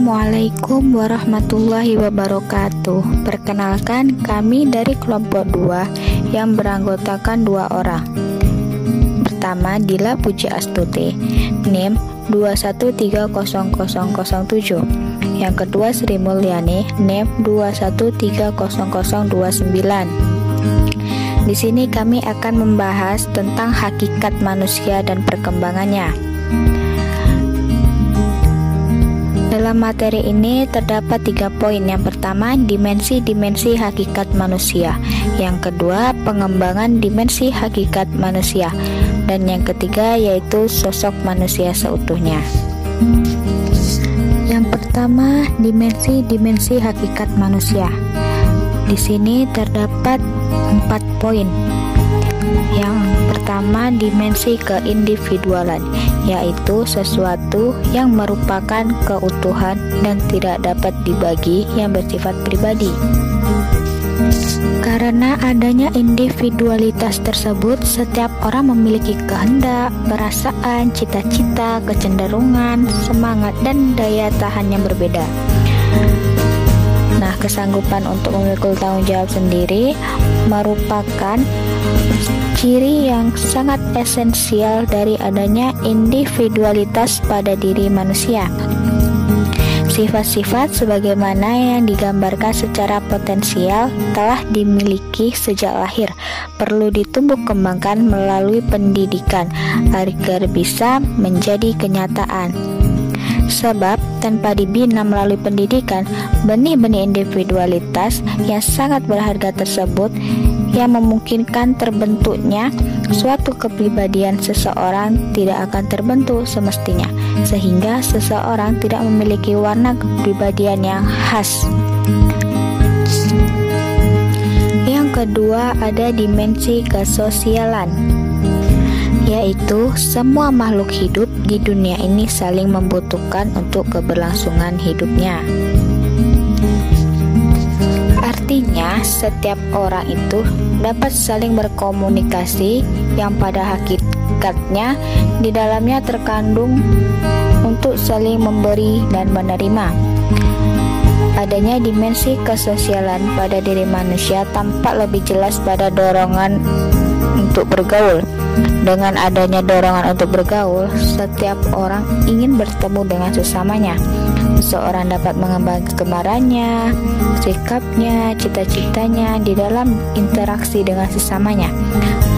Assalamualaikum warahmatullahi wabarakatuh. Perkenalkan, kami dari kelompok 2 yang beranggotakan 2 orang. Pertama, Dila Puji Astuti, NIM 2130007. Yang kedua, Sri Mulyani, NIM 2130029. Di sini kami akan membahas tentang hakikat manusia dan perkembangannya. Dalam materi ini terdapat 3 poin. Yang pertama, dimensi-dimensi hakikat manusia. Yang kedua, pengembangan dimensi hakikat manusia. Dan yang ketiga yaitu sosok manusia seutuhnya. Yang pertama, dimensi-dimensi hakikat manusia. Di sini terdapat 4 poin. Yang pertama, dimensi keindividualan, yaitu sesuatu yang merupakan keutuhan dan tidak dapat dibagi, yang bersifat pribadi. Karena adanya individualitas tersebut, setiap orang memiliki kehendak, perasaan, cita-cita, kecenderungan, semangat, dan daya tahan yang berbeda. Nah, kesanggupan untuk memikul tanggung jawab sendiri merupakan ciri yang sangat esensial dari adanya individualitas pada diri manusia. Sifat-sifat sebagaimana yang digambarkan secara potensial telah dimiliki sejak lahir, perlu ditumbuh kembangkan melalui pendidikan agar bisa menjadi kenyataan. Sebab tanpa dibina melalui pendidikan, benih-benih individualitas yang sangat berharga tersebut yang memungkinkan terbentuknya suatu kepribadian seseorang tidak akan terbentuk semestinya, sehingga seseorang tidak memiliki warna kepribadian yang khas. Yang kedua, ada dimensi kesosialan, yaitu semua makhluk hidup di dunia ini saling membutuhkan untuk keberlangsungan hidupnya. Artinya, setiap orang itu dapat saling berkomunikasi yang pada hakikatnya di dalamnya terkandung untuk saling memberi dan menerima. Adanya dimensi kesosialan pada diri manusia tampak lebih jelas pada dorongan untuk bergaul. Dengan adanya dorongan untuk bergaul, setiap orang ingin bertemu dengan sesamanya. Seseorang dapat mengembangkan kegemarannya, sikapnya, cita-citanya di dalam interaksi dengan sesamanya.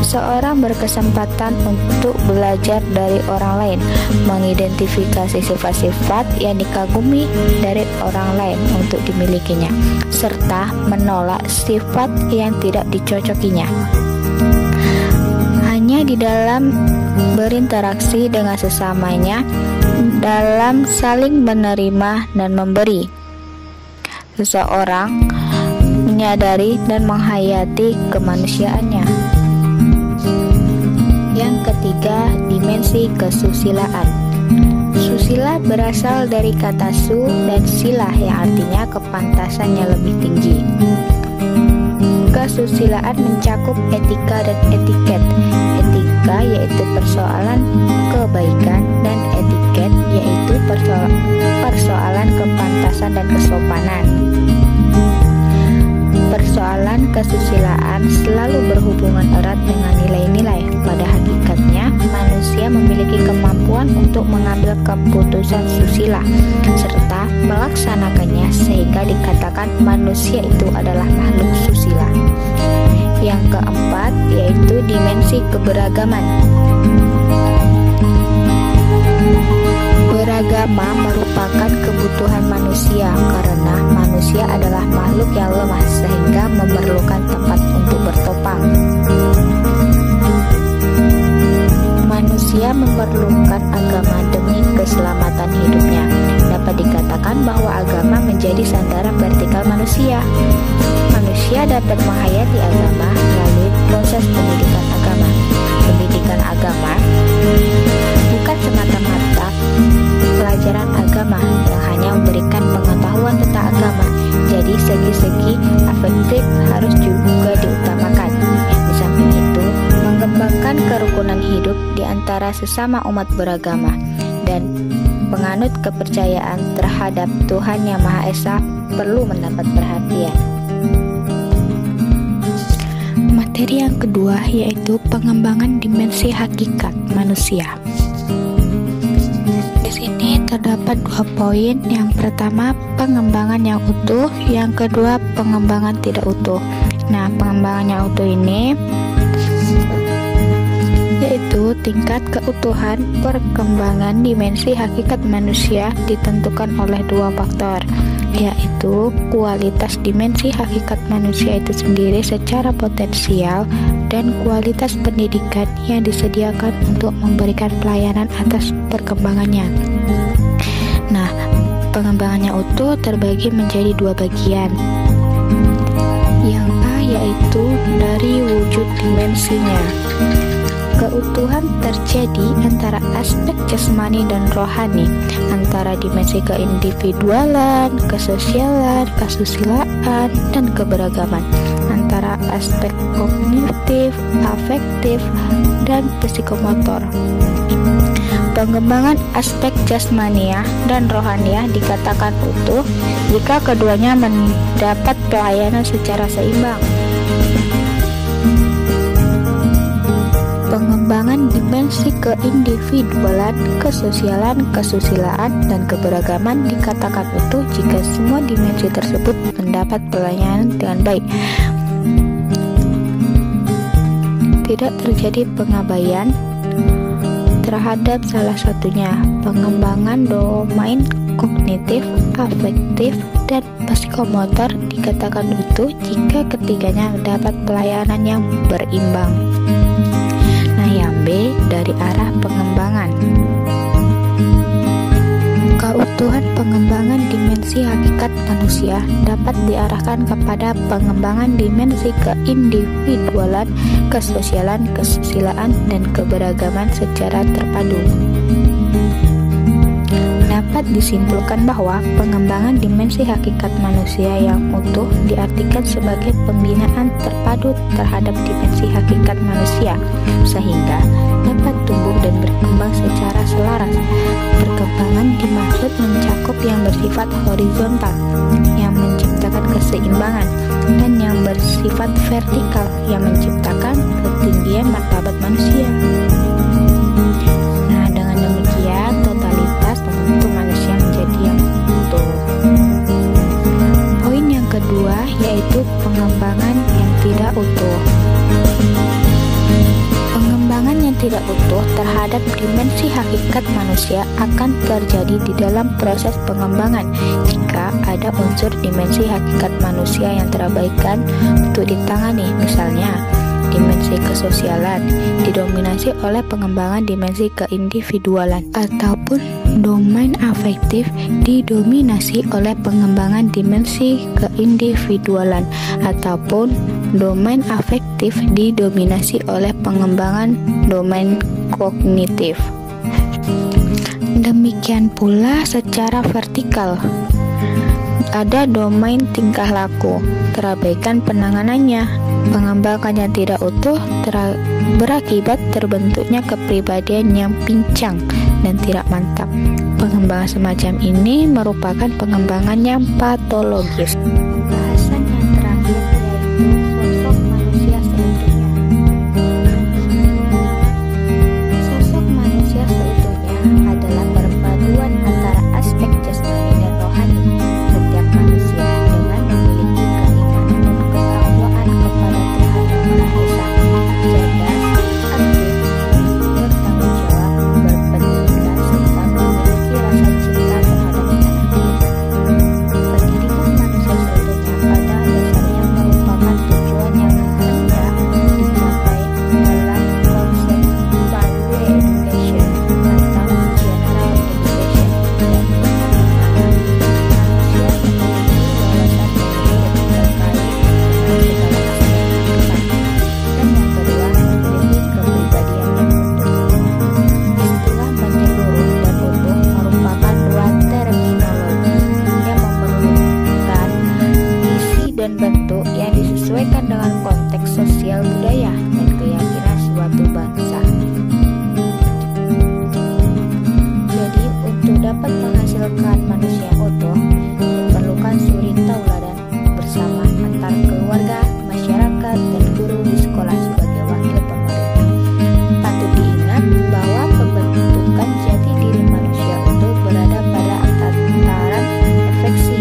Seseorang berkesempatan untuk belajar dari orang lain, mengidentifikasi sifat-sifat yang dikagumi dari orang lain untuk dimilikinya, serta menolak sifat yang tidak dicocokinya. Hanya di dalam berinteraksi dengan sesamanya, dalam saling menerima dan memberi, seseorang menyadari dan menghayati kemanusiaannya. Yang ketiga, dimensi kesusilaan. Susila berasal dari kata su dan sila yang artinya kepantasan yang lebih tinggi. Kesusilaan mencakup etika dan etiket. Etika yaitu persoalan kebaikan dan etiket yaitu persoalan kepantasan dan kesopanan. Persoalan kesusilaan selalu berhubungan erat dengan nilai-nilai. Pada hakikatnya, manusia memiliki kemampuan untuk mengambil keputusan susila serta melaksanakannya, sehingga dikatakan manusia itu adalah makhluk susila. Yang keempat, yaitu dimensi keberagaman. Beragama merupakan kebutuhan manusia karena manusia adalah makhluk yang lemah sehingga memerlukan tempat untuk bertopang. Manusia memerlukan agama demi keselamatan hidupnya. Dapat dikatakan bahwa agama menjadi sandaran vertikal manusia. Manusia dapat menghayati agama melalui proses pendidikan agama. Pendidikan agama bukan semata-mata pelajaran agama yang hanya memberikan pengetahuan tentang agama. Jadi segi-segi afektif harus juga diutamakan. Di samping itu, mengembangkan kerukunan hidup di antara sesama umat beragama dan menganut kepercayaan terhadap Tuhan Yang Maha Esa perlu mendapat perhatian. Materi yang kedua yaitu pengembangan dimensi hakikat manusia. Di sini terdapat 2 poin. Yang pertama, pengembangan yang utuh, yang kedua, pengembangan tidak utuh. Nah, pengembangan yang utuh ini yaitu tingkat keutuhan perkembangan dimensi hakikat manusia ditentukan oleh 2 faktor, yaitu kualitas dimensi hakikat manusia itu sendiri secara potensial dan kualitas pendidikan yang disediakan untuk memberikan pelayanan atas perkembangannya. Nah, pengembangannya utuh terbagi menjadi 2 bagian. Yang A yaitu dari wujud dimensinya. Keutuhan terjadi antara aspek jasmani dan rohani, antara dimensi keindividualan, kesosialan, kesusilaan, dan keberagaman, antara aspek kognitif, afektif, dan psikomotor. Pengembangan aspek jasmaniah dan rohaniah dikatakan utuh jika keduanya mendapat pelayanan secara seimbang. Pengembangan dimensi keindividualan, kesosialan, kesusilaan, dan keberagaman dikatakan utuh jika semua dimensi tersebut mendapat pelayanan dengan baik. Tidak terjadi pengabaian terhadap salah satunya. Pengembangan domain kognitif, afektif, dan psikomotor dikatakan utuh jika ketiganya mendapat pelayanan yang berimbang. Nah, yang B dari arah pengembangan. Keutuhan pengembangan dimensi hakikat manusia dapat diarahkan kepada pengembangan dimensi keindividualan, kesosialan, kesusilaan, dan keberagaman secara terpadu. Dapat disimpulkan bahwa pengembangan dimensi hakikat manusia yang utuh diartikan sebagai pembinaan terpadu terhadap dimensi hakikat manusia, sehingga dapat tumbuh dan berkembang secara selaras. Perkembangan dimaksud mencakup yang bersifat horizontal, yang menciptakan keseimbangan, dan yang bersifat vertikal, yang menciptakan ketinggian martabat manusia. Nah, dengan demikian totalitas membentuk manusia menjadi yang utuh. Poin yang kedua yaitu pengembangan yang tidak utuh. Pengembangan yang tidak utuh terhadap dimensi hakikat manusia akan terjadi di dalam proses pengembangan jika ada unsur dimensi hakikat manusia yang terabaikan untuk ditangani. Misalnya, dimensi kesosialan didominasi oleh pengembangan dimensi keindividualan, ataupun domain afektif didominasi oleh pengembangan dimensi keindividualan, ataupun domain afektif didominasi oleh pengembangan domain kognitif. Demikian pula secara vertikal, ada domain tingkah laku, terabaikan penanganannya. Pengembangan yang tidak utuh berakibat terbentuknya kepribadian yang pincang dan tidak mantap. Pengembangan semacam ini merupakan pengembangan yang patologis. Pembahasan yang terakhir yaitu sosok manusia seutuhnya. Sosok manusia seutuhnya adalah perpaduan antara aspek jasmani dan rohani setiap manusia dengan memiliki keimanan dan ketakwaan kepada Tuhan Yang Maha Esa, cerdas, aktif, bertanggung jawab, berpendidikan, serta memiliki rasa cinta terhadap anak hidup. Pendidikan manusia seutuhnya pada dasarnya merupakan tujuan menghasilkan manusia utuh, diperlukan suri tauladan bersama antar keluarga, masyarakat, dan guru di sekolah sebagai wakil pemerintah. Patut diingat bahwa pembentukan jati diri manusia utuh berada pada tataran afeksi,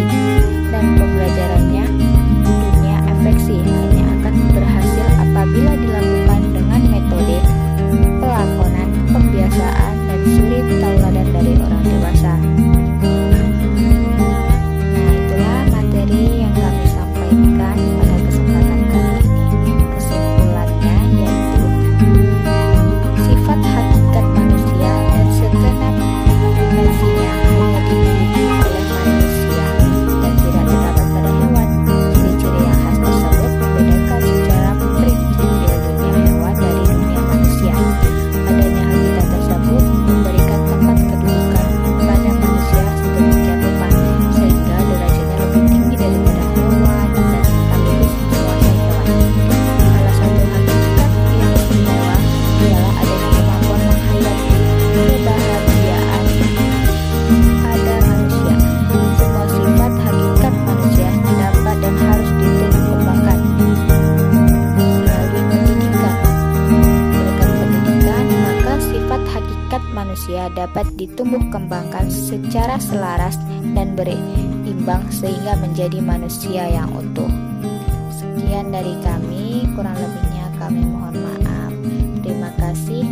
dan pembelajarannya dunia afeksi hanya akan berhasil apabila dilakukan dengan metode pelakonan, pembiasaan, dan suri tauladan dari orang dewasa. Nah, itulah materi yang kami sampaikan pada kesempatan kali ini. Kesimpulannya yaitu sifat hakikat manusia dan segenap dimensinya hanya dimiliki oleh manusia dan tidak terdapat pada hewan. Ciri-ciri yang khas tersebut membedakan secara prinsipil dunia hewan dari dunia manusia. Adanya hakikat tersebut memberikan tempat kedudukan pada manusia sedemikian rupa sehingga derajatnya lebih tinggi daripada hewan dan sekaligus menguasai hewan. Salah satu hakikat yang istimewa ialah adanya kemampuan menghayati kebahagiaan pada manusia. Semua sifat hakikat manusia dapat dan harus ditumbuh kembangkan melalui pendidikan. Berkat pendidikan, maka sifat hakikat manusia dapat ditumbuh kembangkan secara selaras dan berimbang sehingga menjadi manusia yang utuh. Sekian dari kami, kurang lebihnya kami mohon maaf. Terima kasih.